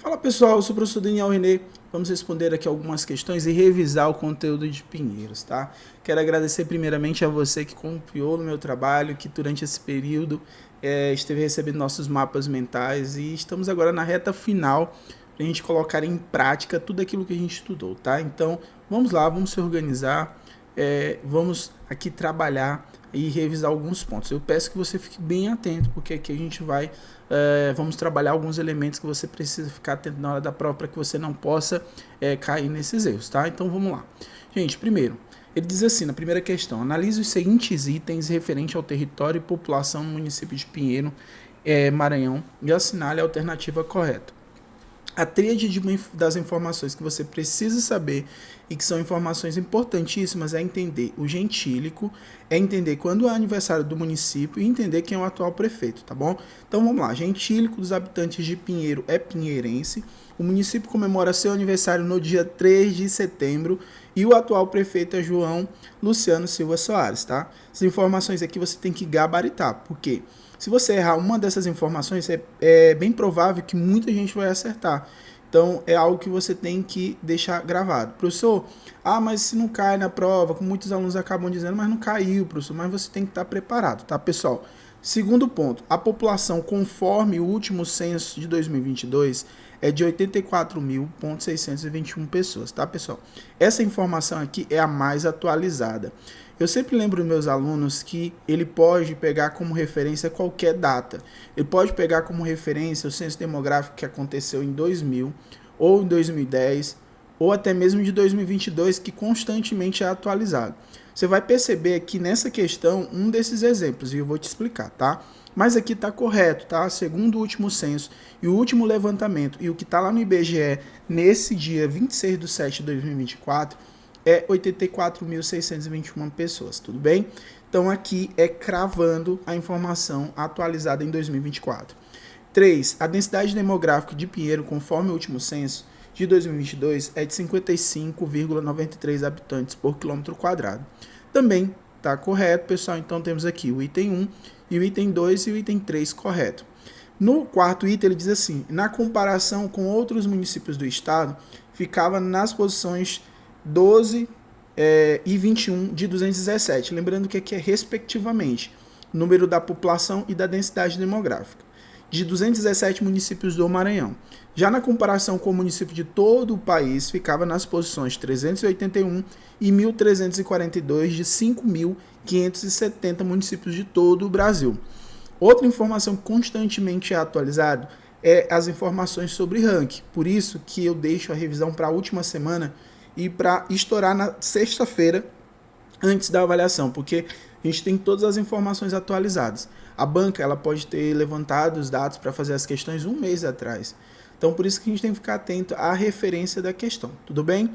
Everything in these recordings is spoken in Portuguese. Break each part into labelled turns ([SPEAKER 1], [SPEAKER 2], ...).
[SPEAKER 1] Fala pessoal, eu sou o professor Daniel René. Vamos responder aqui algumas questões e revisar o conteúdo de Pinheiros, tá? Quero agradecer primeiramente a você que confiou no meu trabalho, que durante esse período esteve recebendo nossos mapas mentais e estamos agora na reta final para a gente colocar em prática tudo aquilo que a gente estudou, tá? Então, vamos lá, vamos se organizar, vamos aqui trabalhar e revisar alguns pontos. Eu peço que você fique bem atento, porque aqui a gente vai vamos trabalhar alguns elementos que você precisa ficar atento na hora da prova para que você não possa cair nesses erros, tá? Então vamos lá. Gente, primeiro, ele diz assim, na primeira questão, analise os seguintes itens referente ao território e população no município de Pinheiro, Maranhão, e assinale a alternativa correta. A tríade das informações que você precisa saber e que são informações importantíssimas é entender o gentílico, é entender quando é aniversário do município e entender quem é o atual prefeito, tá bom? Então vamos lá, gentílico dos habitantes de Pinheiro é pinheirense, o município comemora seu aniversário no dia 3 de setembro e o atual prefeito é João Luciano Silva Soares, tá? Essas informações aqui você tem que gabaritar, por quê? Se você errar uma dessas informações, é bem provável que muita gente vai acertar. Então, é algo que você tem que deixar gravado. Professor, mas se não cai na prova, como muitos alunos acabam dizendo, mas não caiu, professor, mas você tem que estar preparado, tá, pessoal? Segundo ponto, a população, conforme o último censo de 2022, é de 84.621 pessoas, tá, pessoal? Essa informação aqui é a mais atualizada. Eu sempre lembro meus alunos que ele pode pegar como referência qualquer data. Ele pode pegar como referência o censo demográfico que aconteceu em 2000, ou em 2010, ou até mesmo de 2022, que constantemente é atualizado. Você vai perceber aqui nessa questão um desses exemplos, e eu vou te explicar, tá? Mas aqui está correto, tá? Segundo o último censo e o último levantamento, e o que está lá no IBGE nesse dia 26/7/2024, é 84.621 pessoas, tudo bem? Então aqui é cravando a informação atualizada em 2024. 3. A densidade demográfica de Pinheiro, conforme o último censo de 2022, é de 55,93 habitantes por quilômetro quadrado. Também está correto, pessoal. Então temos aqui o item 1 e o item 2 e o item 3 correto. No quarto item ele diz assim, na comparação com outros municípios do estado, ficava nas posições 12 e 21 de 217. Lembrando que aqui é respectivamente número da população e da densidade demográfica de 217 municípios do Maranhão. Já na comparação com o município de todo o país, ficava nas posições 381 e 1.342 de 5.570 municípios de todo o Brasil. Outra informação que constantemente é atualizada é as informações sobre ranking. Por isso que eu deixo a revisão para a última semana e para estourar na sexta-feira antes da avaliação, porque a gente tem todas as informações atualizadas. A banca ela pode ter levantado os dados para fazer as questões um mês atrás. Então, por isso que a gente tem que ficar atento à referência da questão, tudo bem?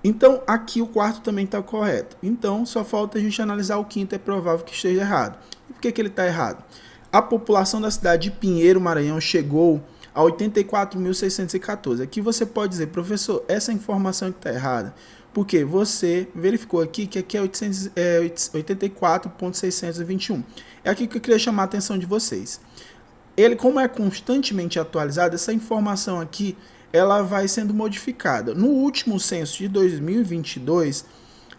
[SPEAKER 1] Então, aqui o quarto também está correto. Então, só falta a gente analisar o quinto, é provável que esteja errado. E por que ele está errado? A população da cidade de Pinheiro, Maranhão, chegou a 84.614. Aqui você pode dizer, professor, essa informação que está errada, porque você verificou aqui que aqui é 84.621. É aqui que eu queria chamar a atenção de vocês. Ele, como é constantemente atualizado, essa informação aqui ela vai sendo modificada. No último censo de 2022,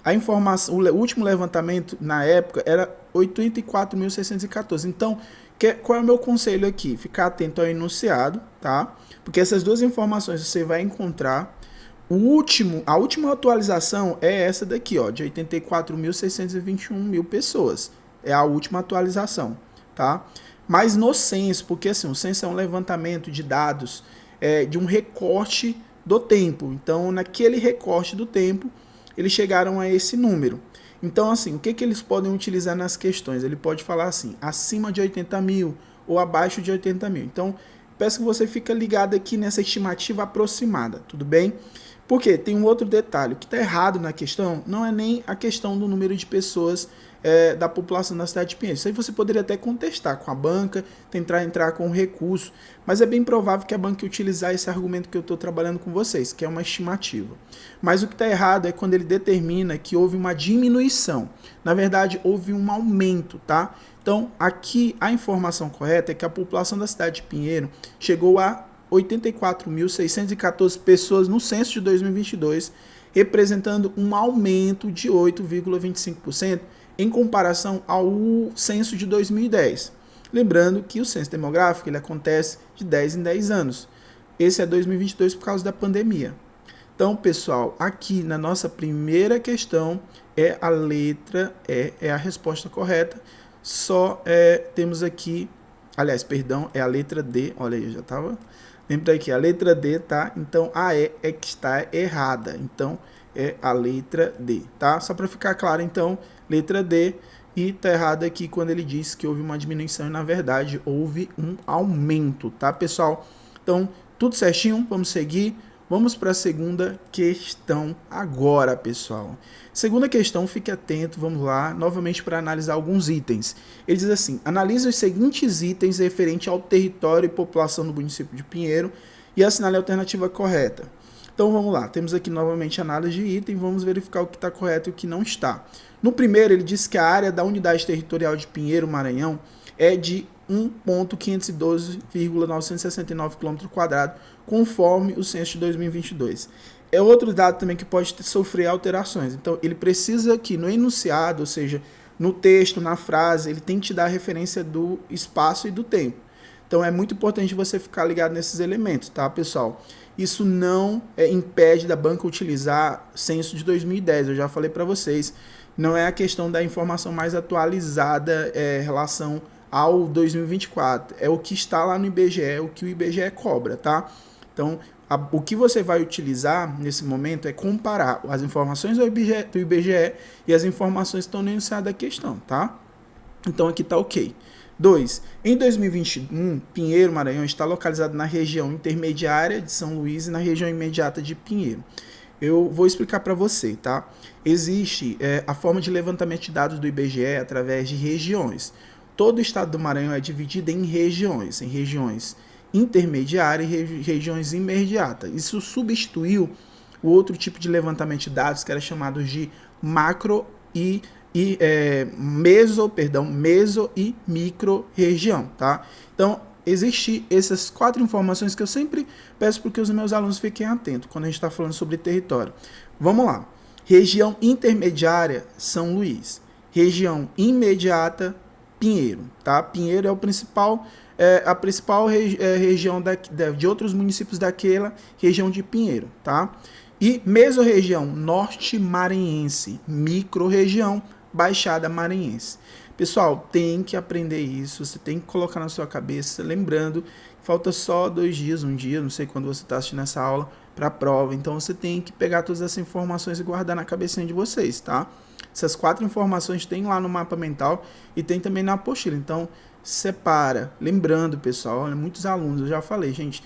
[SPEAKER 1] a informação, o último levantamento na época era 84.614. Então, qual é o meu conselho aqui? Ficar atento ao enunciado, tá? Porque essas duas informações você vai encontrar. A última atualização é essa daqui, ó, de 84.621 pessoas. É a última atualização, tá? Mas no censo, porque assim, o censo é um levantamento de dados de um recorte do tempo. Então, naquele recorte do tempo, eles chegaram a esse número. Então, assim, o que eles podem utilizar nas questões? Ele pode falar assim, acima de 80 mil ou abaixo de 80 mil. Então, peço que você fique ligado aqui nessa estimativa aproximada, tudo bem? Porque tem um outro detalhe, o que está errado na questão não é nem a questão do número de pessoas da população da cidade de Pinheiros. Isso aí você poderia até contestar com a banca, tentar entrar com recurso, mas é bem provável que a banca utilizar esse argumento que eu estou trabalhando com vocês, que é uma estimativa. Mas o que está errado é quando ele determina que houve uma diminuição. Na verdade, houve um aumento, tá? Então, aqui a informação correta é que a população da cidade de Pinheiro chegou a 84.614 pessoas no censo de 2022, representando um aumento de 8,25% em comparação ao censo de 2010. Lembrando que o censo demográfico ele acontece de 10 em 10 anos. Esse é 2022 por causa da pandemia. Então, pessoal, aqui na nossa primeira questão é a letra E, é a resposta correta. Só temos aqui, aliás, perdão, é a letra D. Olha aí, eu já estava... Lembra aqui, a letra D, tá? Então, a E é que está errada. Então, é a letra D, tá? Só para ficar claro, então, letra D. E tá errado aqui quando ele diz que houve uma diminuição e, na verdade, houve um aumento, tá, pessoal? Então, tudo certinho, vamos seguir. Vamos para a segunda questão agora, pessoal. Segunda questão, fique atento, vamos lá, novamente para analisar alguns itens. Ele diz assim, analise os seguintes itens referente ao território e população do município de Pinheiro e assinale a alternativa correta. Então vamos lá, temos aqui novamente análise de item, vamos verificar o que está correto e o que não está. No primeiro, ele diz que a área da unidade territorial de Pinheiro, Maranhão, é de 1.512,969 km², conforme o censo de 2022. É outro dado também que pode sofrer alterações. Então, ele precisa que no enunciado, ou seja, no texto, na frase, ele tem que te dar a referência do espaço e do tempo. Então, é muito importante você ficar ligado nesses elementos, tá, pessoal? Isso não impede da banca utilizar censo de 2010, eu já falei para vocês. Não é a questão da informação mais atualizada em relação ao 2024. É o que está lá no IBGE, o que o IBGE cobra, tá? Então, o que você vai utilizar nesse momento é comparar as informações do IBGE e as informações que estão no enunciado da questão, tá? Então, aqui está ok. 2. Em 2021, Pinheiro, Maranhão, está localizado na região intermediária de São Luís e na região imediata de Pinheiro. Eu vou explicar para você, tá? Existe a forma de levantamento de dados do IBGE através de regiões. Todo o estado do Maranhão é dividido em regiões intermediárias e regiões imediatas. Isso substituiu o outro tipo de levantamento de dados que era chamado de macro meso e micro região, tá? Então, existem essas 4 informações que eu sempre peço para que os meus alunos fiquem atentos quando a gente está falando sobre território. Vamos lá. Região intermediária, São Luís. Região imediata, Pinheiro, tá? Pinheiro é a principal região de outros municípios daquela região de Pinheiro, tá? E mesorregião norte maranhense, micro-região Baixada Maranhense. Pessoal, tem que aprender isso, você tem que colocar na sua cabeça, lembrando, falta só 2 dias, um dia, não sei quando você está assistindo essa aula, para a prova, então você tem que pegar todas essas informações e guardar na cabecinha de vocês, tá? Essas 4 informações tem lá no mapa mental e tem também na apostila, então separa. Lembrando, pessoal, olha, muitos alunos, eu já falei, gente,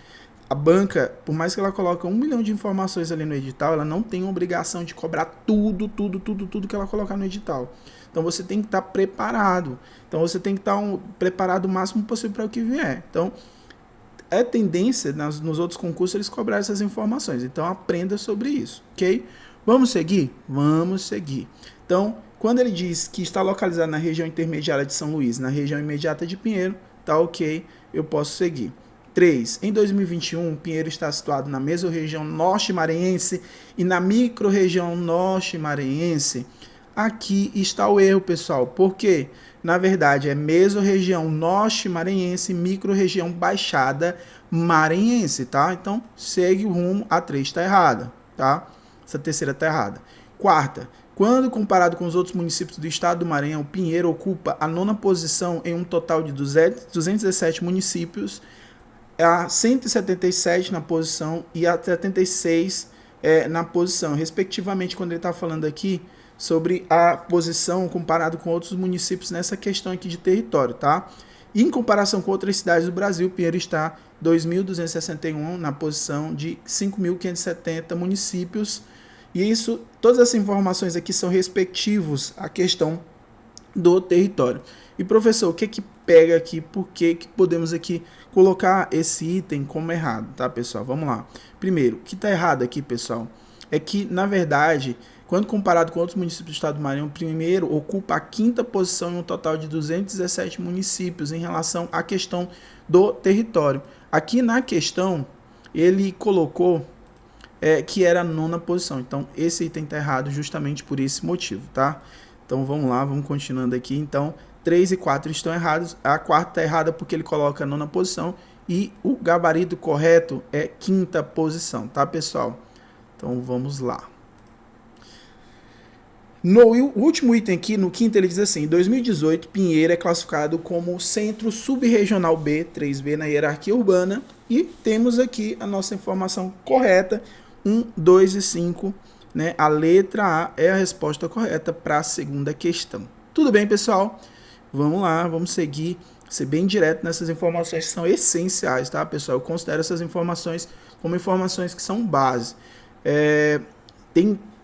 [SPEAKER 1] a banca, por mais que ela coloque 1 milhão de informações ali no edital, ela não tem a obrigação de cobrar tudo que ela colocar no edital. Então você tem que estar preparado. Então você tem que estar preparado o máximo possível para o que vier. Então é tendência nos outros concursos eles cobrarem essas informações. Então aprenda sobre isso, ok? Vamos seguir? Vamos seguir. Então, quando ele diz que está localizado na região intermediária de São Luís, na região imediata de Pinheiro, tá ok, eu posso seguir. 3. Em 2021, Pinheiro está situado na mesorregião norte maranhense e na micro-região norte maranhense. Aqui está o erro, pessoal. Por quê? Na verdade, é mesorregião norte maranhense, micro-região Baixada Maranhense, tá? Então, segue o rumo. A 3 está errada, tá? Essa terceira está errada. 4. Quando comparado com os outros municípios do estado do Maranhão, Pinheiro ocupa a 9ª posição em um total de 217 municípios, a 177 na posição e a 76 na posição, respectivamente, quando ele está falando aqui sobre a posição comparado com outros municípios nessa questão aqui de território, tá? E em comparação com outras cidades do Brasil, Pinheiro está 2.261 na posição de 5.570 municípios. E isso, todas essas informações aqui são respectivos à questão do território. E professor, o que que pega aqui? Por que que podemos aqui colocar esse item como errado, tá, pessoal? Vamos lá. Primeiro, o que está errado aqui, pessoal, é que, na verdade, quando comparado com outros municípios do estado do Maranhão, Pinheiro ocupa a 5ª posição em um total de 217 municípios em relação à questão do território. Aqui na questão, ele colocou que era a 9ª posição. Então, esse item está errado justamente por esse motivo, tá? Então, vamos lá, vamos continuando aqui. Então, 3 e 4 estão errados. A quarta está errada porque ele coloca a 9ª posição. E o gabarito correto é 5ª posição, tá, pessoal? Então, vamos lá. No último item aqui, no quinto, ele diz assim: em 2018, Pinheiro é classificado como Centro Subregional B, 3B na hierarquia urbana, e temos aqui a nossa informação correta, 1, 2 e 5, né? A letra A é a resposta correta para a segunda questão. Tudo bem, pessoal? Vamos lá, vamos seguir, ser bem direto nessas informações que são essenciais, tá, pessoal? Eu considero essas informações como informações que são base.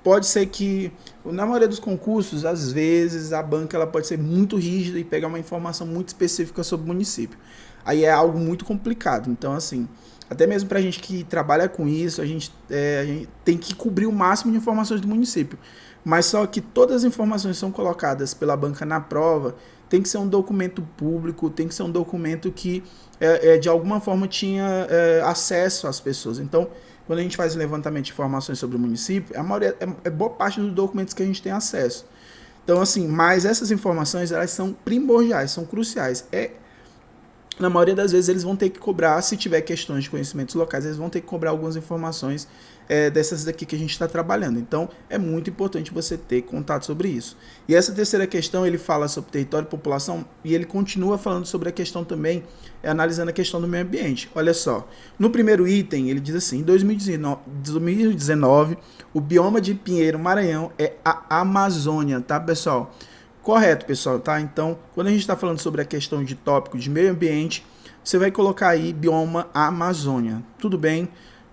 [SPEAKER 1] Pode ser que, na maioria dos concursos, às vezes, a banca ela pode ser muito rígida e pegar uma informação muito específica sobre o município. Aí é algo muito complicado. Então, assim, até mesmo para a gente que trabalha com isso, a gente tem que cobrir o máximo de informações do município. Mas só que todas as informações que são colocadas pela banca na prova tem que ser um documento público, tem que ser um documento que, de alguma forma, tinha acesso às pessoas. Então, quando a gente faz o levantamento de informações sobre o município, a maioria, boa parte dos documentos que a gente tem acesso. Então, assim, mas essas informações, elas são primordiais, são cruciais. Na maioria das vezes, eles vão ter que cobrar, se tiver questões de conhecimentos locais, eles vão ter que cobrar algumas informações dessas daqui que a gente está trabalhando. Então, é muito importante você ter contato sobre isso. E essa terceira questão, ele fala sobre território e população, e ele continua falando sobre a questão também, analisando a questão do meio ambiente. Olha só, no primeiro item, ele diz assim: em 2019, o bioma de Pinheiro, Maranhão, é a Amazônia, tá, pessoal? Correto, pessoal, tá? Então, quando a gente está falando sobre a questão de tópico de meio ambiente, você vai colocar aí bioma Amazônia. Tudo bem?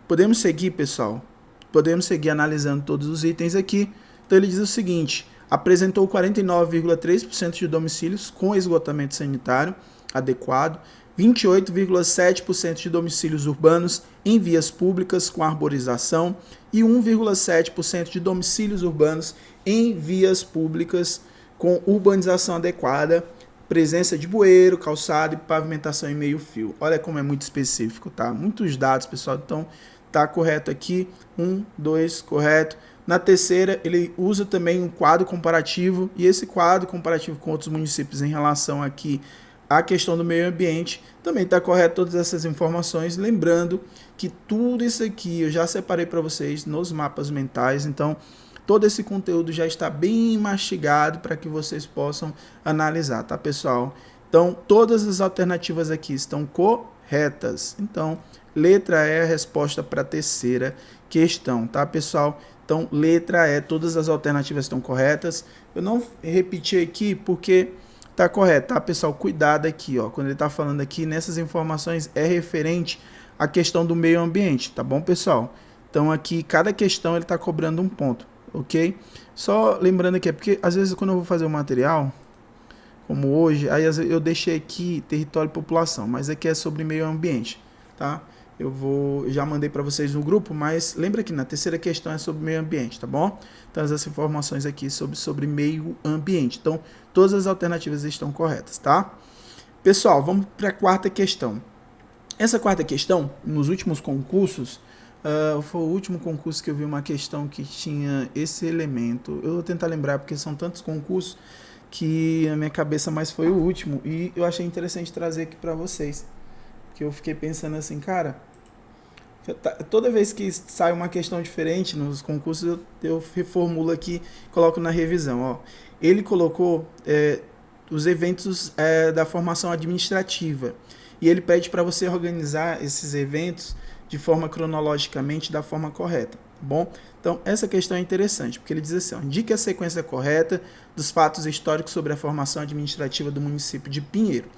[SPEAKER 1] Podemos seguir, pessoal? Podemos seguir analisando todos os itens aqui. Então, ele diz o seguinte: apresentou 49,3% de domicílios com esgotamento sanitário adequado, 28,7% de domicílios urbanos em vias públicas com arborização e 1,7% de domicílios urbanos em vias públicas com urbanização adequada, presença de bueiro, calçado e pavimentação em meio fio. Olha como é muito específico, tá? Muitos dados, pessoal. Então, tá correto aqui. 1, 2, correto. Na terceira, ele usa também um quadro comparativo, e esse quadro comparativo com outros municípios em relação aqui à questão do meio ambiente, também está correto todas essas informações, lembrando que tudo isso aqui eu já separei para vocês nos mapas mentais, então todo esse conteúdo já está bem mastigado para que vocês possam analisar, tá, pessoal? Então, todas as alternativas aqui estão corretas. Então, letra E é a resposta para a terceira questão, tá, pessoal? Então, letra E, todas as alternativas estão corretas. Eu não repeti aqui porque tá correto, tá, pessoal? Cuidado aqui, ó. Quando ele tá falando aqui, nessas informações é referente à questão do meio ambiente, tá bom, pessoal? Então, aqui, cada questão ele tá cobrando um ponto, ok? Só lembrando aqui, é porque às vezes quando eu vou fazer o material, como hoje, aí eu deixei aqui território e população, mas aqui é sobre meio ambiente, tá? Eu já mandei para vocês no grupo, mas lembra que na terceira questão é sobre meio ambiente, tá bom? Então, essas informações aqui sobre meio ambiente. Então, todas as alternativas estão corretas, tá? Pessoal, vamos para a quarta questão. Essa quarta questão, nos últimos concursos, foi o último concurso que eu vi uma questão que tinha esse elemento. Eu vou tentar lembrar, porque são tantos concursos que na minha cabeça, mas foi o último. E eu achei interessante trazer aqui para vocês. Que eu fiquei pensando assim, cara, toda vez que sai uma questão diferente nos concursos, eu reformulo aqui, coloco na revisão. Ó. Ele colocou os eventos da formação administrativa. E ele pede para você organizar esses eventos de forma cronologicamente, da forma correta. Tá bom? Então, essa questão é interessante, porque ele diz assim, ó, indique a sequência correta dos fatos históricos sobre a formação administrativa do município de Pinheiro.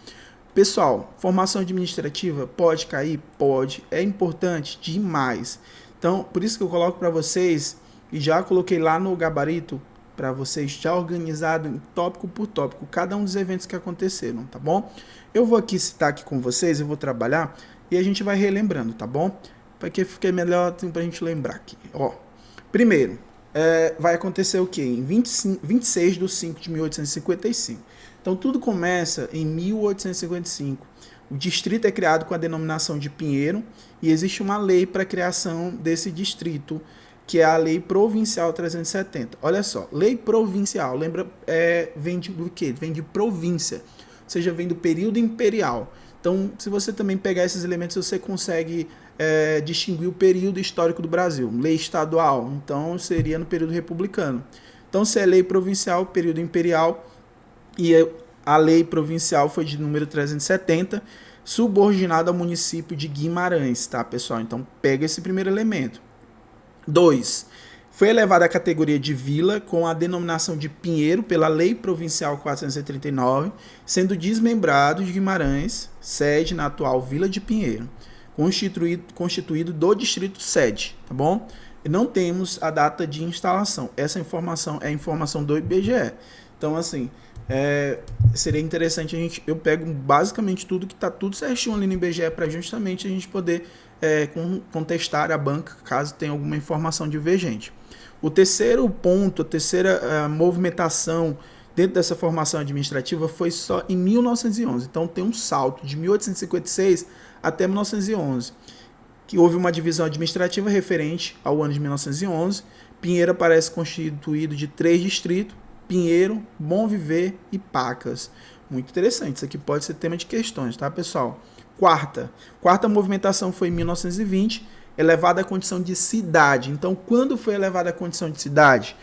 [SPEAKER 1] Pessoal, formação administrativa pode cair? Pode. É importante demais. Então, por isso que eu coloco para vocês, e já coloquei lá no gabarito, para vocês já organizado em tópico por tópico, cada um dos eventos que aconteceram, tá bom? Eu vou aqui citar aqui com vocês, eu vou trabalhar, e a gente vai relembrando, tá bom? Para que fique melhor para a gente lembrar aqui. Ó, primeiro, vai acontecer o quê? Em 26 de 5 de 1855. Então, tudo começa em 1855. O distrito é criado com a denominação de Pinheiro e existe uma lei para a criação desse distrito, que é a Lei Provincial 370. Olha só, lei provincial, lembra, vem do quê? Vem de província, ou seja, vem do período imperial. Então, se você também pegar esses elementos, você consegue distinguir o período histórico do Brasil. Lei estadual, então seria no período republicano. Então, se é lei provincial, período imperial, e a lei provincial foi de número 370, subordinada ao município de Guimarães, tá, pessoal? Então, pega esse primeiro elemento. 2. Foi elevada à categoria de vila com a denominação de Pinheiro pela Lei Provincial 439, sendo desmembrado de Guimarães, sede na atual Vila de Pinheiro, constituído do distrito sede, tá bom? E não temos a data de instalação. Essa informação é a informação do IBGE. Então, assim, seria interessante eu pego basicamente tudo que está tudo certinho ali no IBGE para justamente a gente poder contestar a banca caso tenha alguma informação divergente. O terceiro ponto, a terceira movimentação dentro dessa formação administrativa foi só em 1911. Então tem um salto de 1856 até 1911, que houve uma divisão administrativa referente ao ano de 1911. Pinheiro aparece constituído de 3 distritos, Pinheiro, Bom Viver e Pacas. Muito interessante, isso aqui pode ser tema de questões, tá, pessoal? Quarta movimentação foi em 1920, elevada à condição de cidade. Então, quando foi elevada à condição de cidade?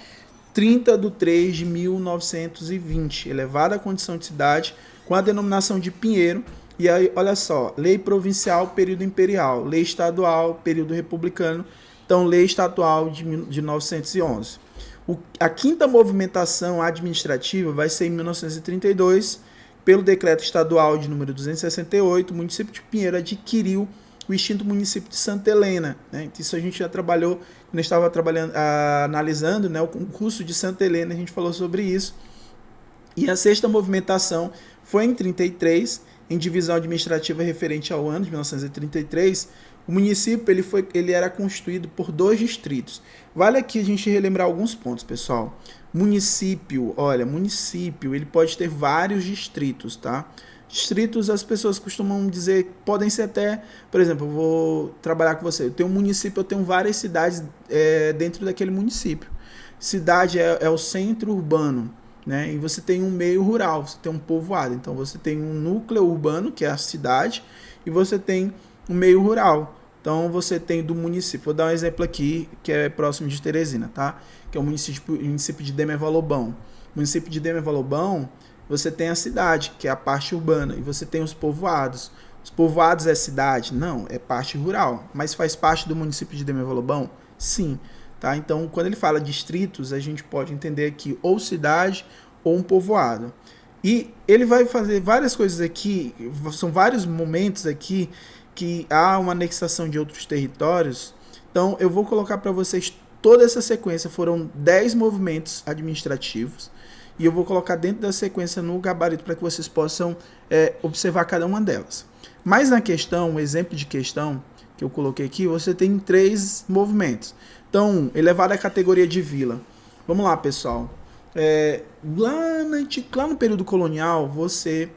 [SPEAKER 1] 30 de 3 de 1920, elevada à condição de cidade, com a denominação de Pinheiro. E aí, olha só, lei provincial, período imperial, lei estadual, período republicano, então lei estadual de 1911. A quinta movimentação administrativa vai ser em 1932, pelo decreto estadual de número 268, o município de Pinheiro adquiriu o extinto município de Santa Helena, né? Isso a gente já trabalhou, quando estava analisando, né, o concurso de Santa Helena, a gente falou sobre isso. E a sexta movimentação foi em 33, em divisão administrativa referente ao ano de 1933, o município ele era constituído por 2 distritos. Vale aqui a gente relembrar alguns pontos, pessoal. Município, ele pode ter vários distritos, tá? Distritos, as pessoas costumam dizer, podem ser até, por exemplo, eu vou trabalhar com você, eu tenho um município, eu tenho várias cidades dentro daquele município. Cidade é o centro urbano, né? E você tem um meio rural, você tem um povoado. Então você tem um núcleo urbano, que é a cidade, e você tem um meio rural. Então você tem do município, vou dar um exemplo aqui, que é próximo de Teresina, tá? Que é o município de Demerval-Lobão. O município de Demerval-Lobão, você tem a cidade, que é a parte urbana, e você tem os povoados. Os povoados é cidade? Não, é parte rural. Mas faz parte do município de Demerval-Lobão? Sim. Tá? Então, quando ele fala distritos, a gente pode entender aqui ou cidade ou um povoado. E ele vai fazer várias coisas aqui, são vários momentos aqui que há uma anexação de outros territórios. Então, eu vou colocar para vocês toda essa sequência. Foram 10 movimentos administrativos. E eu vou colocar dentro da sequência no gabarito para que vocês possam observar cada uma delas. Mas na questão, um exemplo de questão que eu coloquei aqui, você tem 3 movimentos. Então, elevado à categoria de vila. Vamos lá, pessoal. Lá no período colonial, você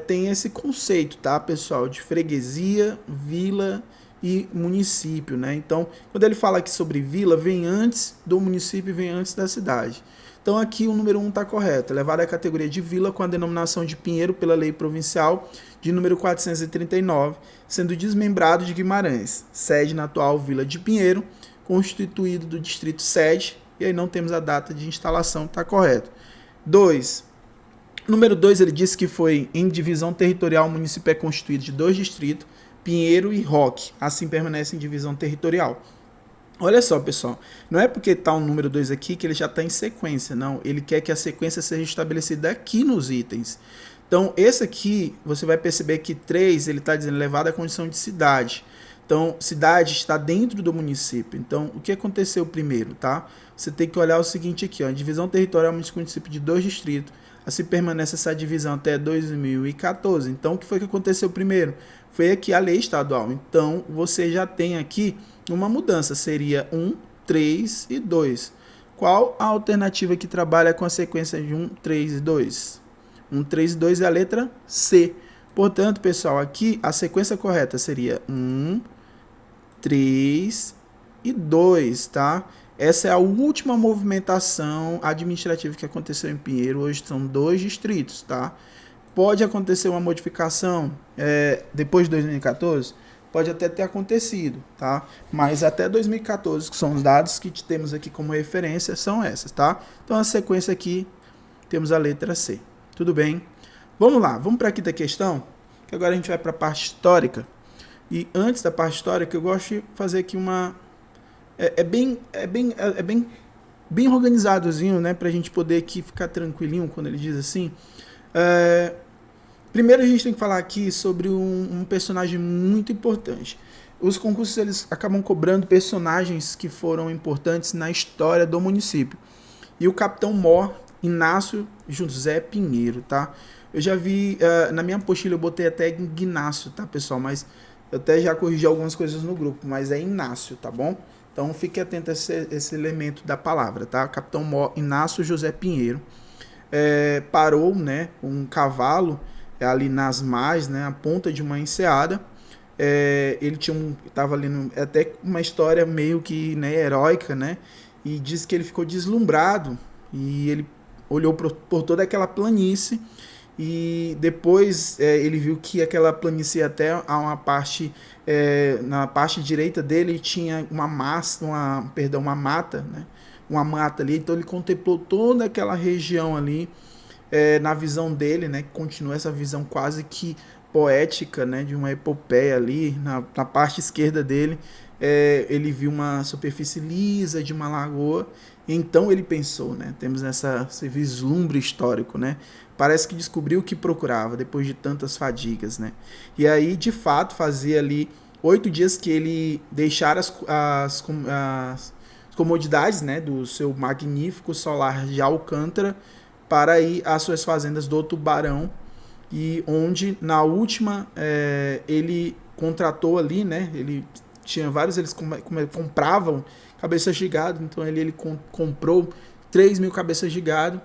[SPEAKER 1] tem esse conceito, tá, pessoal, de freguesia, vila e município, né? Então, quando ele fala aqui sobre vila, vem antes do município e vem antes da cidade. Então, aqui o número 1 está correto. Elevado à categoria de vila com a denominação de Pinheiro pela lei provincial de número 439, sendo desmembrado de Guimarães, sede na atual Vila de Pinheiro, constituído do distrito sede, e aí não temos a data de instalação, está correto. 2. Número 2, ele disse que foi em divisão territorial, o município é constituído de 2 distritos, Pinheiro e Roque, assim permanece em divisão territorial. Olha só, pessoal, não é porque está o número 2 aqui que ele já está em sequência, não. Ele quer que a sequência seja estabelecida aqui nos itens. Então, esse aqui, você vai perceber que 3, ele está dizendo elevado à condição de cidade. Então, cidade está dentro do município. Então, o que aconteceu primeiro, tá? Você tem que olhar o seguinte aqui, ó, divisão territorial município de 2 distritos. Assim permanece essa divisão até 2014. Então, o que foi que aconteceu primeiro? Foi aqui a lei estadual. Então, você já tem aqui uma mudança. Seria 1, 3 e 2. Qual a alternativa que trabalha com a sequência de 1, 3 e 2? 1, 3 e 2 é a letra C. Portanto, pessoal, aqui a sequência correta seria 1, 3 e 2, tá? Essa é a última movimentação administrativa que aconteceu em Pinheiro. Hoje são 2 distritos, tá? Pode acontecer uma modificação depois de 2014? Pode até ter acontecido, tá? Mas até 2014, que são os dados que temos aqui como referência, são essas, tá? Então a sequência aqui, temos a letra C. Tudo bem? Vamos lá, vamos para a quinta questão, que agora a gente vai para a parte histórica. E antes da parte histórica, eu gosto de fazer aqui uma... bem organizadozinho, né? Para a gente poder aqui ficar tranquilinho quando ele diz assim. Primeiro a gente tem que falar aqui sobre um personagem muito importante. Os concursos eles acabam cobrando personagens que foram importantes na história do município. E o Capitão Mor Inácio José Pinheiro, tá? Eu já vi, na minha apostila eu botei até Ignácio, tá, pessoal? Mas eu até já corrigi algumas coisas no grupo, mas é Inácio, tá bom? Então fique atento a esse elemento da palavra, tá? Capitão Mor Inácio José Pinheiro parou, né, um cavalo ali nas margens, né, a ponta de uma enseada. Ele estava ali até uma história meio que, né, heróica, né? E diz que ele ficou deslumbrado e ele olhou por toda aquela planície. E depois ele viu que aquela planície até a uma parte, na parte direita dele tinha uma mata, né? Uma mata ali. Então ele contemplou toda aquela região ali na visão dele, né? Continua essa visão quase que poética, né? De uma epopeia ali. Na parte esquerda dele ele viu uma superfície lisa de uma lagoa. Então ele pensou, né? Temos esse vislumbre histórico, né? Parece que descobriu o que procurava depois de tantas fadigas, né? E aí, de fato, fazia ali 8 dias que ele deixara as comodidades, né, do seu magnífico solar de Alcântara para ir às suas fazendas do Tubarão, e onde na última ele contratou ali, né? Ele tinha vários, eles compravam cabeças de gado, então ele comprou 3.000 cabeças de gado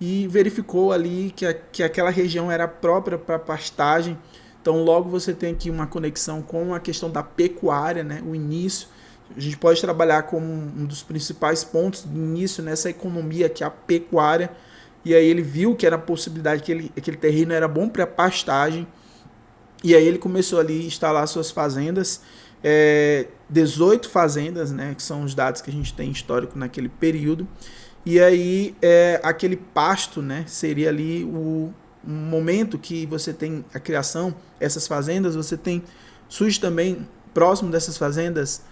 [SPEAKER 1] e verificou ali que aquela região era própria para pastagem. Então logo você tem aqui uma conexão com a questão da pecuária, né? O início, a gente pode trabalhar como um dos principais pontos de início nessa economia que é a pecuária. E aí ele viu que era a possibilidade que aquele terreno era bom para pastagem. E aí ele começou ali a instalar suas fazendas, 18 fazendas, né, que são os dados que a gente tem histórico naquele período. E aí aquele pasto, né, seria ali um momento que você tem a criação, essas fazendas, surge também próximo dessas fazendas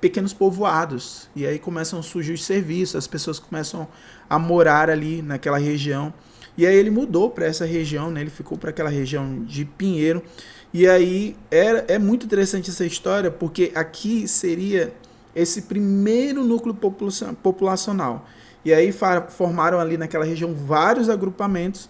[SPEAKER 1] pequenos povoados, e aí começam a surgir os serviços, as pessoas começam a morar ali naquela região. E aí ele mudou para essa região, né? Ele ficou para aquela região de Pinheiro. E aí é muito interessante essa história, porque aqui seria esse primeiro núcleo populacional. E aí formaram ali naquela região vários agrupamentos.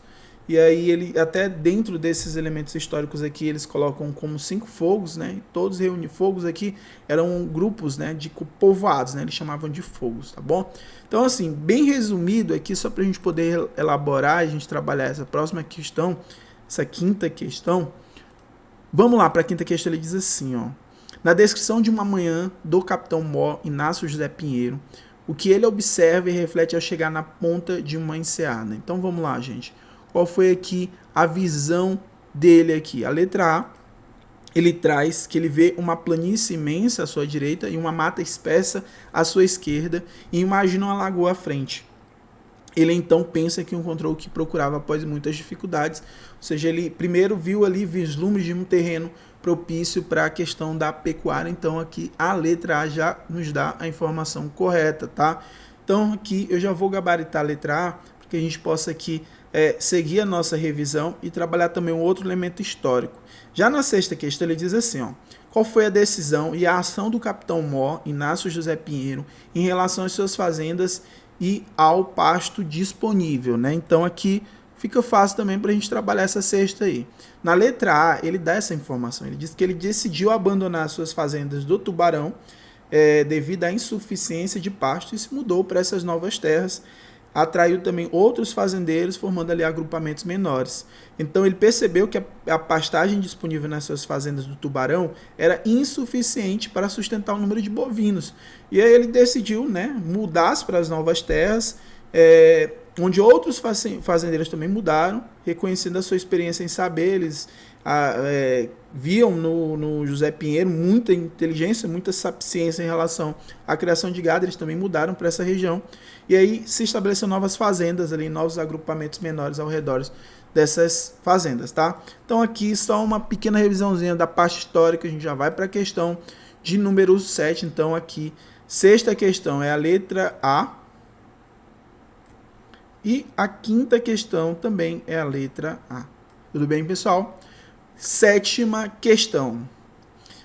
[SPEAKER 1] E aí ele, até dentro desses elementos históricos aqui, eles colocam como 5 fogos, né? E todos reunidos. Fogos aqui eram grupos, né, de povoados, né? Eles chamavam de fogos, tá bom? Então, assim, bem resumido aqui, só para a gente poder elaborar e a gente trabalhar essa próxima questão, essa quinta questão. Vamos lá para a quinta questão, ele diz assim, ó. Na descrição de uma manhã do Capitão Mor Inácio José Pinheiro, o que ele observa e reflete ao chegar na ponta de uma enseada. Então, vamos lá, gente. Qual foi aqui a visão dele aqui? A letra A, ele traz que ele vê uma planície imensa à sua direita e uma mata espessa à sua esquerda e imagina uma lagoa à frente. Ele então pensa que encontrou o que procurava após muitas dificuldades, ou seja, ele primeiro viu ali vislumbres de um terreno propício para a questão da pecuária. Então aqui a letra A já nos dá a informação correta, tá? Então aqui eu já vou gabaritar a letra A, para que a gente possa aqui seguir a nossa revisão e trabalhar também um outro elemento histórico. Já na sexta questão ele diz assim, ó, qual foi a decisão e a ação do Capitão Mor Inácio José Pinheiro em relação às suas fazendas e ao pasto disponível, né? Então aqui fica fácil também para a gente trabalhar essa sexta aí. Na letra A ele dá essa informação, ele diz que ele decidiu abandonar suas fazendas do Tubarão devido à insuficiência de pasto e se mudou para essas novas terras, atraiu também outros fazendeiros, formando ali agrupamentos menores. Então ele percebeu que a pastagem disponível nas suas fazendas do Tubarão era insuficiente para sustentar o número de bovinos. E aí ele decidiu, né, mudar para as novas terras, onde outros fazendeiros também mudaram, reconhecendo a sua experiência em saber. Eles viam no José Pinheiro muita inteligência, muita sapiência em relação à criação de gado. Eles também mudaram para essa região. E aí se estabeleceram novas fazendas, ali, novos agrupamentos menores ao redor dessas fazendas, tá? Então aqui só uma pequena revisãozinha da parte histórica. A gente já vai para a questão de número 7. Então aqui, sexta questão é a letra A. E a quinta questão também é a letra A. Tudo bem, pessoal? Sétima questão.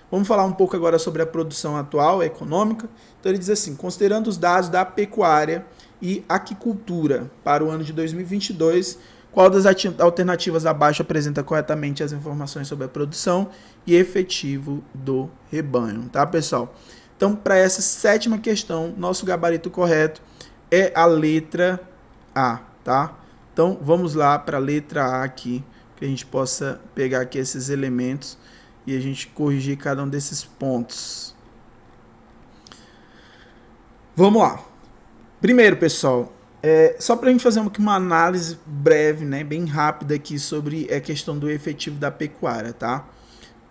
[SPEAKER 1] Vamos falar um pouco agora sobre a produção atual econômica. Então ele diz assim: considerando os dados da pecuária e aquicultura para o ano de 2022, qual das alternativas abaixo apresenta corretamente as informações sobre a produção e efetivo do rebanho, tá, pessoal? Então, para essa sétima questão, nosso gabarito correto é a letra A, tá? Então, vamos lá para a letra A aqui, que a gente possa pegar aqui esses elementos e a gente corrigir cada um desses pontos. Vamos lá. Primeiro, pessoal, só para a gente fazer uma análise breve, né, bem rápida aqui sobre a questão do efetivo da pecuária, tá?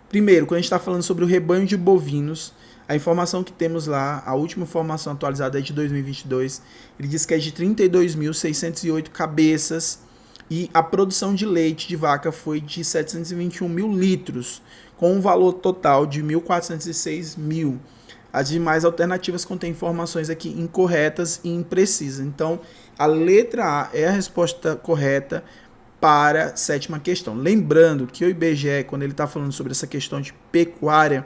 [SPEAKER 1] Primeiro, quando a gente está falando sobre o rebanho de bovinos, a informação que temos lá, a última informação atualizada é de 2022, ele diz que é de 32.608 cabeças, e a produção de leite de vaca foi de 721 mil litros, com um valor total de 1.406 mil. As demais alternativas contêm informações aqui incorretas e imprecisas. Então, a letra A é a resposta correta para a sétima questão. Lembrando que o IBGE, quando ele está falando sobre essa questão de pecuária,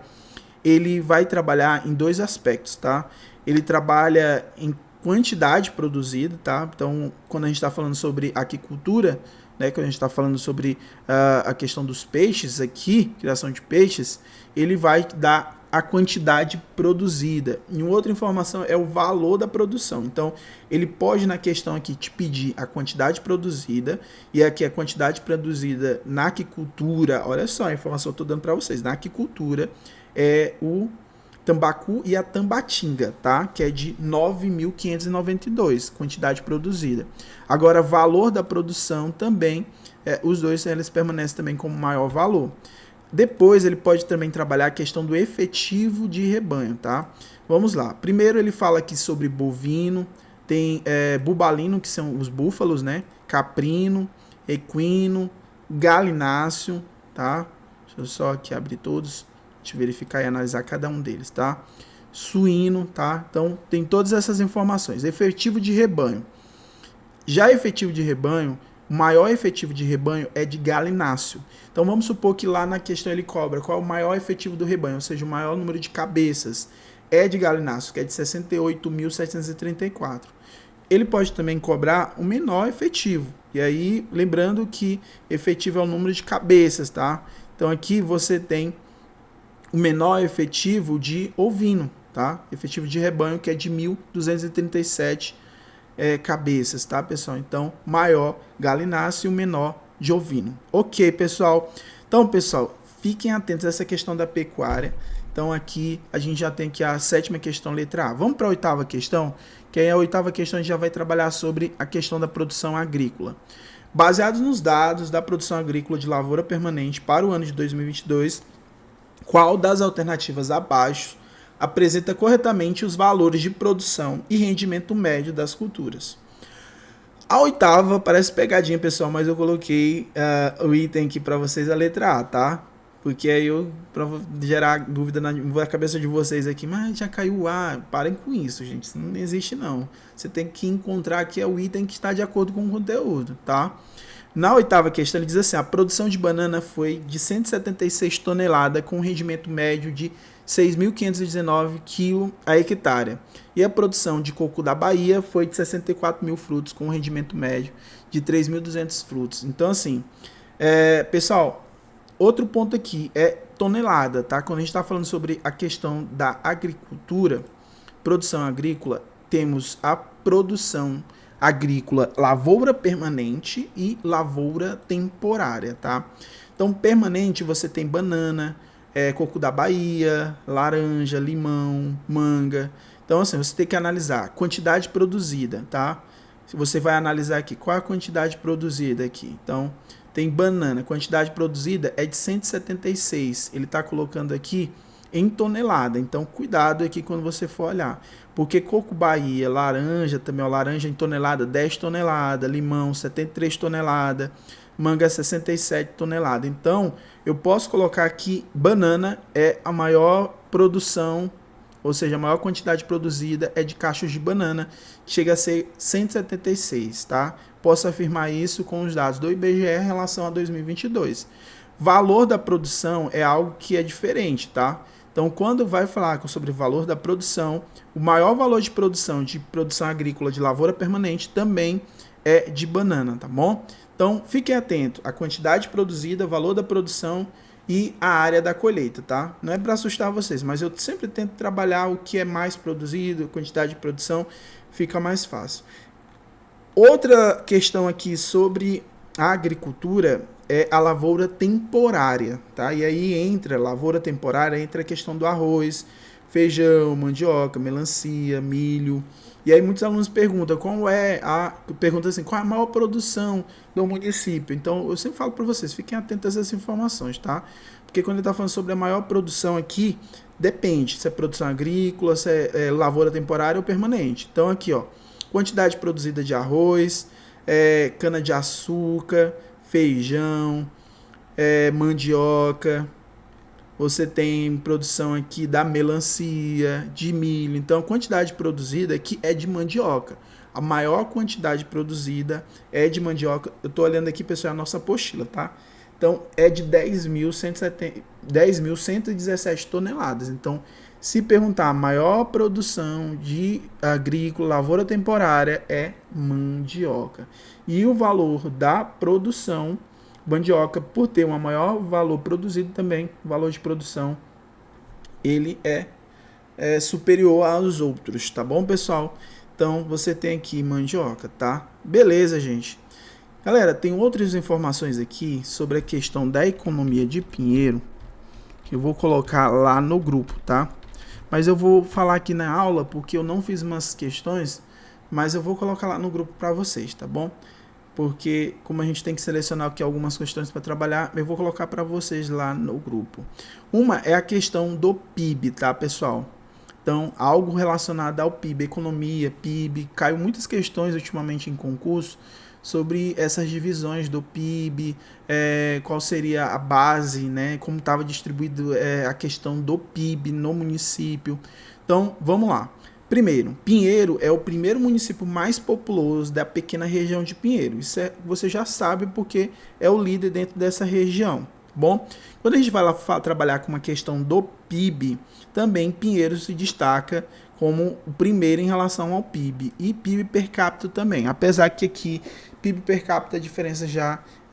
[SPEAKER 1] ele vai trabalhar em dois aspectos, tá? Ele trabalha em quantidade produzida, tá? Então, quando a gente está falando sobre aquicultura, né, quando a gente está falando sobre a questão dos peixes aqui, criação de peixes, ele vai dar a quantidade produzida. E uma outra informação é o valor da produção. Então, ele pode, na questão aqui, te pedir a quantidade produzida, e aqui a quantidade produzida na aquicultura, olha só a informação que eu estou dando para vocês, na aquicultura é o tambacu e a tambatinga, tá? Que é de 9.592, quantidade produzida. Agora, valor da produção também, os dois eles permanecem também como maior valor. Depois, ele pode também trabalhar a questão do efetivo de rebanho, tá? Vamos lá. Primeiro, ele fala aqui sobre bovino, tem bubalino, que são os búfalos, né? Caprino, equino, galináceo, tá? Deixa eu só aqui abrir todos. Deixa eu verificar e analisar cada um deles, tá? Suíno, tá? Então, tem todas essas informações. Efetivo de rebanho. Já efetivo de rebanho, o maior efetivo de rebanho é de galináceo. Então, vamos supor que lá na questão ele cobra qual é o maior efetivo do rebanho, ou seja, o maior número de cabeças é de galináceo, que é de 68.734. Ele pode também cobrar o menor efetivo. E aí, lembrando que efetivo é o número de cabeças, tá? Então, aqui você tem o menor efetivo de ovino, tá? Efetivo de rebanho, que é de 1.237 cabeças, tá, pessoal? Então, maior galináceo e o menor de ovino. Ok, pessoal? Então, pessoal, fiquem atentos a essa questão da pecuária. Então, aqui a gente já tem aqui a sétima questão, letra A. Vamos para a oitava questão, que aí a oitava questão a gente já vai trabalhar sobre a questão da produção agrícola. Baseados nos dados da produção agrícola de lavoura permanente para o ano de 2022, qual das alternativas abaixo apresenta corretamente os valores de produção e rendimento médio das culturas? A oitava parece pegadinha, pessoal, mas eu coloquei o item aqui para vocês, a letra A, tá? Porque aí para gerar dúvida na cabeça de vocês aqui, mas já caiu o A, parem com isso, gente, isso não existe não. Você tem que encontrar aqui o item que está de acordo com o conteúdo, tá? Na oitava questão, ele diz assim: a produção de banana foi de 176 toneladas, com um rendimento médio de 6.519 kg a hectare. E a produção de coco da Bahia foi de 64 mil frutos, com um rendimento médio de 3.200 frutos. Então, assim, pessoal, outro ponto aqui é tonelada, tá? Quando a gente está falando sobre a questão da agricultura, produção agrícola, temos a produção agrícola, lavoura permanente e lavoura temporária, tá? Então, permanente você tem banana, coco da Bahia, laranja, limão, manga. Então, assim, você tem que analisar quantidade produzida, tá? Você vai analisar aqui qual é a quantidade produzida aqui. Então, tem banana, quantidade produzida é de 176. Ele está colocando aqui em tonelada. Então, cuidado aqui quando você for olhar. Porque coco Bahia, laranja também, ó, laranja em tonelada, 10 toneladas, limão, 73 toneladas, manga, 67 toneladas. Então, eu posso colocar aqui, banana é a maior produção, ou seja, a maior quantidade produzida é de cachos de banana, que chega a ser 176, tá? Posso afirmar isso com os dados do IBGE em relação a 2022. Valor da produção é algo que é diferente, tá? Então, quando vai falar sobre o valor da produção, o maior valor de produção agrícola de lavoura permanente também é de banana, tá bom? Então, fiquem atentos à quantidade produzida, valor da produção e a área da colheita, tá? Não é para assustar vocês, mas eu sempre tento trabalhar o que é mais produzido, quantidade de produção, fica mais fácil. Outra questão aqui sobre a agricultura é a lavoura temporária, tá? E aí entra lavoura temporária, entra a questão do arroz, feijão, mandioca, melancia, milho. E aí muitos alunos perguntam qual é a maior produção do município. Então eu sempre falo para vocês, fiquem atentos a essas informações, tá? Porque quando ele está falando sobre a maior produção aqui, depende se é produção agrícola, se é lavoura temporária ou permanente. Então aqui, ó, quantidade produzida de arroz, cana de açúcar, feijão, mandioca. Você tem produção aqui da melancia, de milho. Então, a quantidade produzida aqui é de mandioca. A maior quantidade produzida é de mandioca. Eu estou olhando aqui, pessoal, a nossa apostila, tá? Então, é de 10.117 toneladas. Então, se perguntar, a maior produção de agrícola, lavoura temporária é mandioca. E o valor da produção mandioca, por ter um maior valor produzido também, valor de produção, ele é superior aos outros, tá bom, pessoal? Então, você tem aqui mandioca, tá? Beleza, gente. Galera, tem outras informações aqui sobre a questão da economia de Pinheiro, que eu vou colocar lá no grupo, tá? Mas eu vou falar aqui na aula, porque eu não fiz umas questões, mas eu vou colocar lá no grupo para vocês, tá bom? Porque como a gente tem que selecionar aqui algumas questões para trabalhar, eu vou colocar para vocês lá no grupo. Uma é a questão do PIB, tá, pessoal? Então, algo relacionado ao PIB, economia, PIB, caiu muitas questões ultimamente em concurso sobre essas divisões do PIB, qual seria a base, né, como estava distribuído a questão do PIB no município. Então, vamos lá. Primeiro, Pinheiro é o primeiro município mais populoso da pequena região de Pinheiro. Isso você já sabe porque é o líder dentro dessa região. Bom, quando a gente vai lá trabalhar com uma questão do PIB, também Pinheiro se destaca como o primeiro em relação ao PIB e PIB per capita também. Apesar que aqui PIB per capita a diferença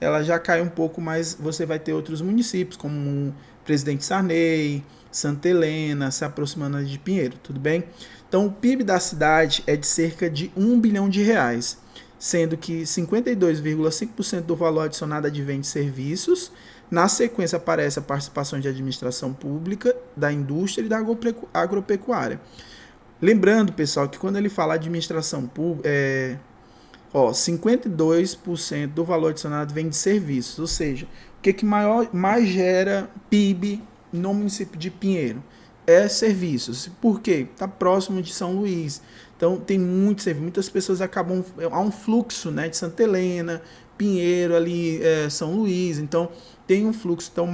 [SPEAKER 1] ela já cai um pouco, mas você vai ter outros municípios como Presidente Sarney, Santa Helena se aproximando de Pinheiro, tudo bem? Então, o PIB da cidade é de cerca de R$1 bilhão, sendo que 52,5% do valor adicionado advém de serviços. Na sequência, aparece a participação de administração pública, da indústria e da agropecuária. Lembrando, pessoal, que quando ele fala administração pública, 52% do valor adicionado vem de serviços. Ou seja, o que mais gera PIB no município de Pinheiro? Serviços. Por quê? Está próximo de São Luís. Então tem muitas pessoas acabam. Há um fluxo, né, de Santa Helena, Pinheiro, ali, São Luís. Então tem um fluxo. Então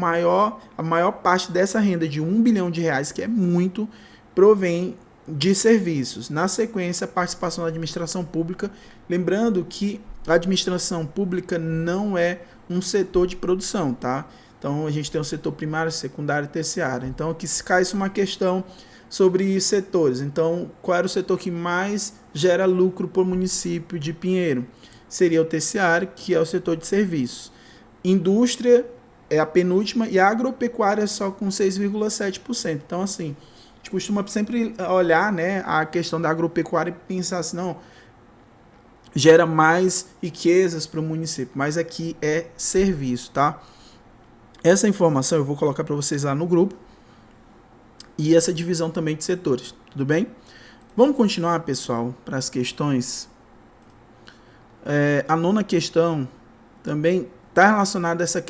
[SPEAKER 1] a maior parte dessa renda de R$1 bilhão, que é muito, provém de serviços. Na sequência, a participação da administração pública. Lembrando que a administração pública não é um setor de produção, tá? Então, a gente tem o setor primário, secundário e terciário. Então, aqui se cai uma questão sobre setores. Então, qual era o setor que mais gera lucro por município de Pinheiro? Seria o terciário, que é o setor de serviços. Indústria é a penúltima e a agropecuária só com 6,7%. Então, assim, a gente costuma sempre olhar, né, a questão da agropecuária e pensar assim, não, gera mais riquezas para o município, mas aqui é serviço, tá? Essa informação eu vou colocar para vocês lá no grupo e essa divisão também de setores, tudo bem? Vamos continuar, pessoal, para as questões. A nona questão também está relacionada a essa...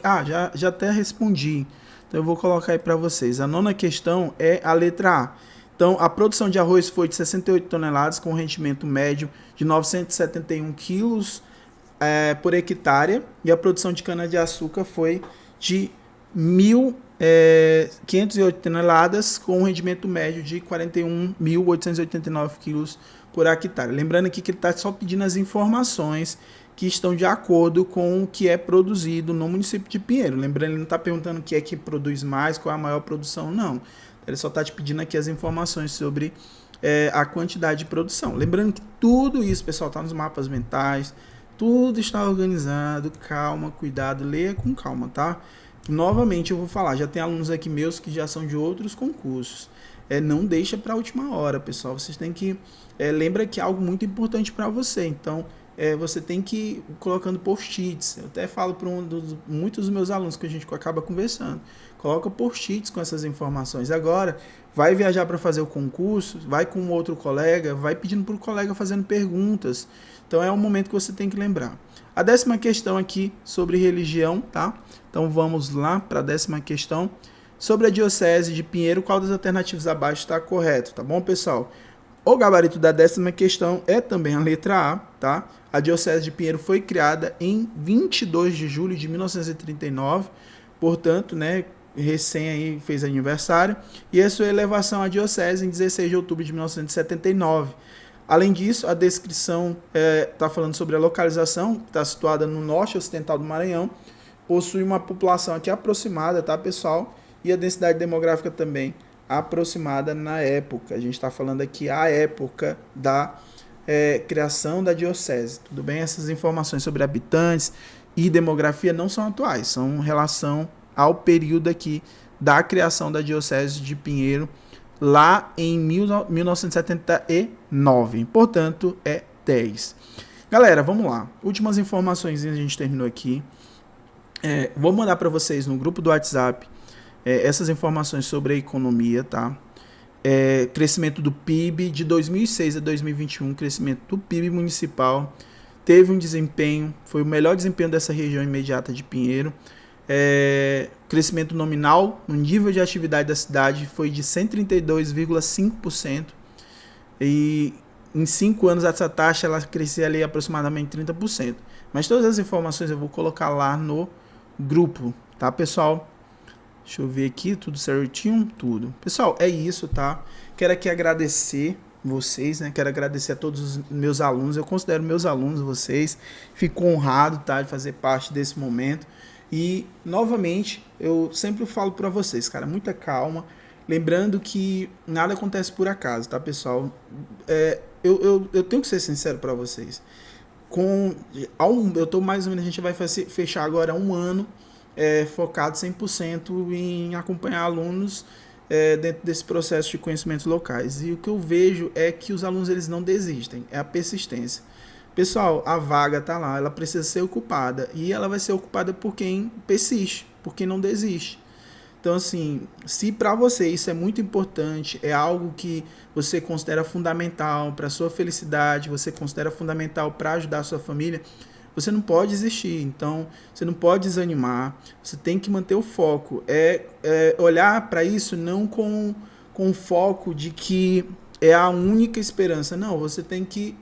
[SPEAKER 1] já até respondi, então eu vou colocar aí para vocês. A nona questão é a letra A. Então, a produção de arroz foi de 68 toneladas, com rendimento médio de 971 quilos por hectare, e a produção de cana-de-açúcar foi de 1.508 toneladas, com um rendimento médio de 41.889 quilos por hectare. Lembrando aqui que ele está só pedindo as informações que estão de acordo com o que é produzido no município de Pinheiro. Lembrando, ele não está perguntando o que é que produz mais, qual é a maior produção, não. Ele só está te pedindo aqui as informações sobre a quantidade de produção. Lembrando que tudo isso, pessoal, está nos mapas mentais, tudo está organizado, calma, cuidado, leia com calma, tá? Novamente eu vou falar, já tem alunos aqui meus que já são de outros concursos. Não deixa para a última hora, pessoal. Vocês têm que... lembra que é algo muito importante para você, então... você tem que ir colocando post-its. Eu até falo para muitos dos meus alunos que a gente acaba conversando. Coloca post-its com essas informações. Agora, vai viajar para fazer o concurso, vai com outro colega, vai pedindo para o colega fazendo perguntas. Então, é um momento que você tem que lembrar. A 10ª questão aqui sobre religião, tá? Então, vamos lá para a 10ª questão. Sobre a Diocese de Pinheiro, qual das alternativas abaixo está correto? Tá bom, pessoal? O gabarito da 10ª questão é também a letra A, tá? A Diocese de Pinheiro foi criada em 22 de julho de 1939, portanto, né, recém aí fez aniversário, e a sua elevação à Diocese em 16 de outubro de 1979. Além disso, a descrição está falando sobre a localização, que está situada no norte ocidental do Maranhão, possui uma população aqui aproximada, tá, pessoal? E a densidade demográfica também aproximada na época. A gente está falando aqui a época da criação da diocese. Tudo bem? Essas informações sobre habitantes e demografia não são atuais, são em relação ao período aqui da criação da diocese de Pinheiro, lá em 1979. Portanto, é 10. Galera, vamos lá. Últimas informações, a gente terminou aqui. Vou mandar para vocês no grupo do WhatsApp essas informações sobre a economia, tá? Crescimento do PIB de 2006 a 2021, crescimento do PIB municipal, teve um desempenho, foi o melhor desempenho dessa região imediata de Pinheiro. Crescimento nominal no nível de atividade da cidade foi de 132,5%, e em 5 anos essa taxa ela crescia ali aproximadamente 30%. Mas todas as informações eu vou colocar lá no grupo, tá, pessoal? Deixa eu ver aqui, tudo certinho, tudo. Pessoal, é isso, tá? Quero aqui agradecer vocês, né? Quero agradecer a todos os meus alunos. Eu considero meus alunos vocês. Fico honrado, tá? De fazer parte desse momento. E, novamente, eu sempre falo para vocês, cara, muita calma. Lembrando que nada acontece por acaso, tá, pessoal? Eu tenho que ser sincero para vocês. Eu tô mais ou menos, a gente vai fechar agora 1 ano focado 100% em acompanhar alunos dentro desse processo de conhecimentos locais. E o que eu vejo é que os alunos eles não desistem, é a persistência. Pessoal, a vaga está lá, ela precisa ser ocupada. E ela vai ser ocupada por quem persiste, por quem não desiste. Então, assim, se para você isso é muito importante, é algo que você considera fundamental para a sua felicidade, você considera fundamental para ajudar a sua família, você não pode desistir. Então, você não pode desanimar, você tem que manter o foco. Olhar para isso não com o foco de que é a única esperança. Não, você tem que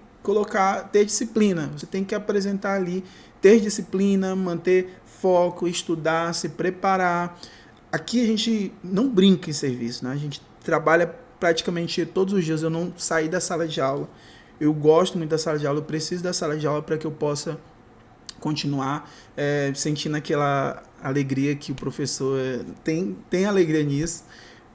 [SPEAKER 1] ter disciplina, você tem que apresentar ali, ter disciplina, manter foco, estudar, se preparar. Aqui a gente não brinca em serviço, né? A gente trabalha praticamente todos os dias. Eu não saí da sala de aula, eu gosto muito da sala de aula, eu preciso da sala de aula para que eu possa continuar sentindo aquela alegria que o professor tem alegria nisso.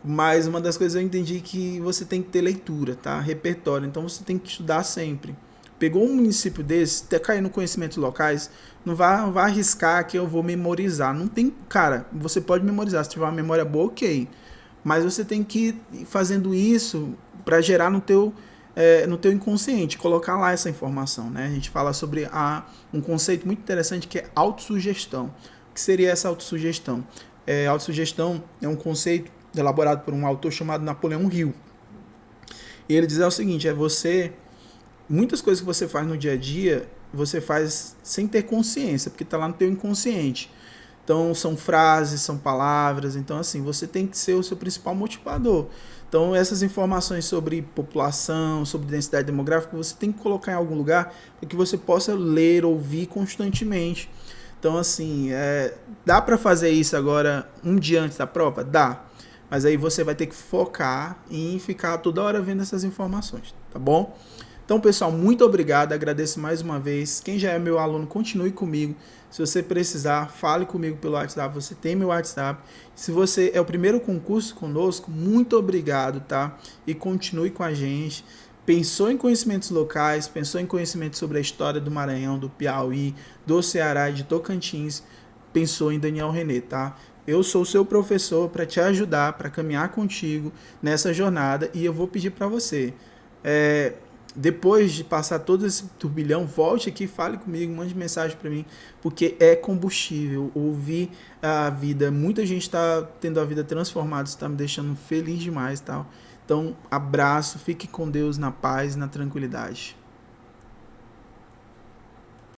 [SPEAKER 1] Mas uma das coisas eu entendi que você tem que ter leitura, tá? Repertório. Então você tem que estudar sempre. Pegou um município desse, até cair no conhecimentos locais, não vai arriscar que eu vou memorizar. Não tem, cara, você pode memorizar, se tiver uma memória boa, ok. Mas você tem que ir fazendo isso para gerar no teu no teu inconsciente, colocar lá essa informação, né? A gente fala sobre um conceito muito interessante que é autossugestão. O que seria essa autossugestão? Autossugestão é um conceito elaborado por um autor chamado Napoleão Hill. E ele diz o seguinte, muitas coisas que você faz no dia a dia, você faz sem ter consciência, porque está lá no teu inconsciente. Então, são frases, são palavras. Então, assim, você tem que ser o seu principal motivador. Então, essas informações sobre população, sobre densidade demográfica, você tem que colocar em algum lugar para que você possa ler, ouvir constantemente. Então, assim, dá para fazer isso agora um dia antes da prova? Dá. Mas aí você vai ter que focar em ficar toda hora vendo essas informações, tá bom? Então, pessoal, muito obrigado, agradeço mais uma vez. Quem já é meu aluno, continue comigo. Se você precisar, fale comigo pelo WhatsApp, você tem meu WhatsApp. Se você é o primeiro concurso conosco, muito obrigado, tá? E continue com a gente. Pensou em conhecimentos locais, pensou em conhecimentos sobre a história do Maranhão, do Piauí, do Ceará e de Tocantins, pensou em Daniel René, tá? Eu sou o seu professor para te ajudar, para caminhar contigo nessa jornada, e eu vou pedir para você, depois de passar todo esse turbilhão, volte aqui, fale comigo, mande mensagem para mim, porque é combustível. Ouvir a vida, muita gente está tendo a vida transformada, isso está me deixando feliz demais, tal. Então, abraço, fique com Deus na paz e na tranquilidade.